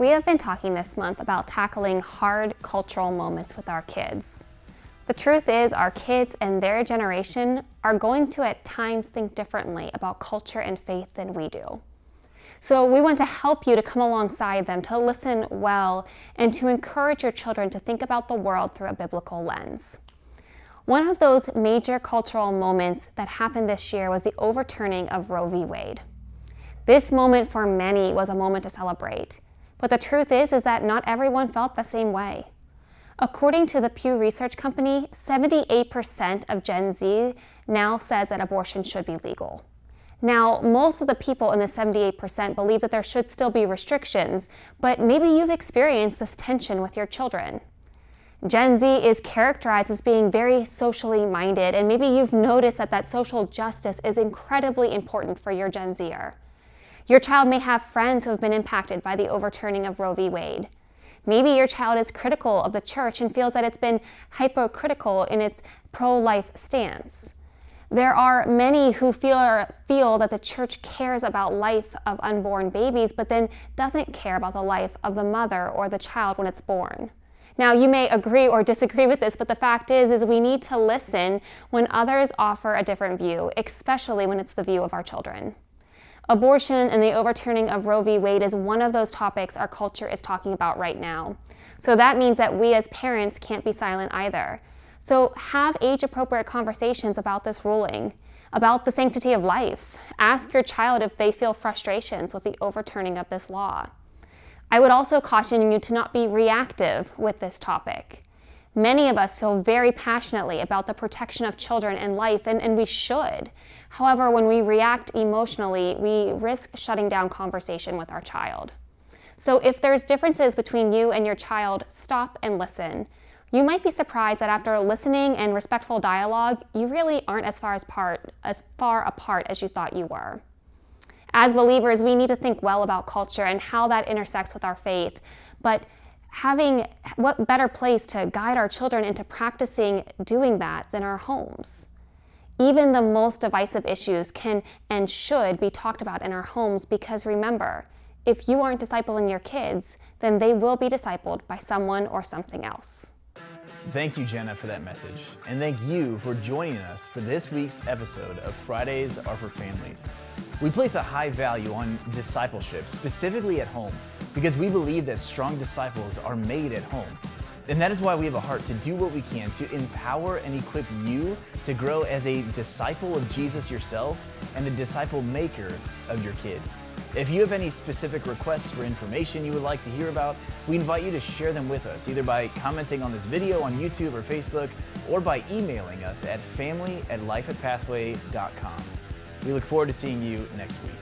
We have been talking this month about tackling hard cultural moments with our kids. The truth is, our kids and their generation are going to at times think differently about culture and faith than we do. So we want to help you to come alongside them, to listen well, and to encourage your children to think about the world through a biblical lens. One of those major cultural moments that happened this year was the overturning of Roe v. Wade. This moment for many was a moment to celebrate. But the truth is that not everyone felt the same way. According to the Pew Research Company, 78% of Gen Z now says that abortion should be legal. Now, most of the people in the 78% believe that there should still be restrictions, but maybe you've experienced this tension with your children. Gen Z is characterized as being very socially minded, and maybe you've noticed that social justice is incredibly important for your Gen Zer. Your child may have friends who have been impacted by the overturning of Roe v. Wade. Maybe your child is critical of the church and feels that it's been hypocritical in its pro-life stance. There are many who feel that the church cares about life of unborn babies, but then doesn't care about the life of the mother or the child when it's born. Now, you may agree or disagree with this, but the fact is we need to listen when others offer a different view, especially when it's the view of our children. Abortion and the overturning of Roe v. Wade is one of those topics our culture is talking about right now. So that means that we as parents can't be silent either. So have age-appropriate conversations about this ruling, about the sanctity of life. Ask your child if they feel frustrations with the overturning of this law. I would also caution you to not be reactive with this topic. Many of us feel very passionately about the protection of children and life, and we should. However, when we react emotionally, we risk shutting down conversation with our child. So if there's differences between you and your child, stop and listen. You might be surprised that after listening and respectful dialogue, you really aren't as far apart as you thought you were. As believers, we need to think well about culture and how that intersects with our faith, but what better place to guide our children into practicing doing that than our homes? Even the most divisive issues can and should be talked about in our homes, because remember, if you aren't discipling your kids, then they will be discipled by someone or something else. Thank you, Jenna, for that message. And thank you for joining us for this week's episode of Fridays Are for Families. We place a high value on discipleship, specifically at home, because we believe that strong disciples are made at home. And that is why we have a heart to do what we can to empower and equip you to grow as a disciple of Jesus yourself and a disciple maker of your kid. If you have any specific requests for information you would like to hear about, we invite you to share them with us, either by commenting on this video on YouTube or Facebook, or by emailing us at family@lifeatpathway.com. We look forward to seeing you next week.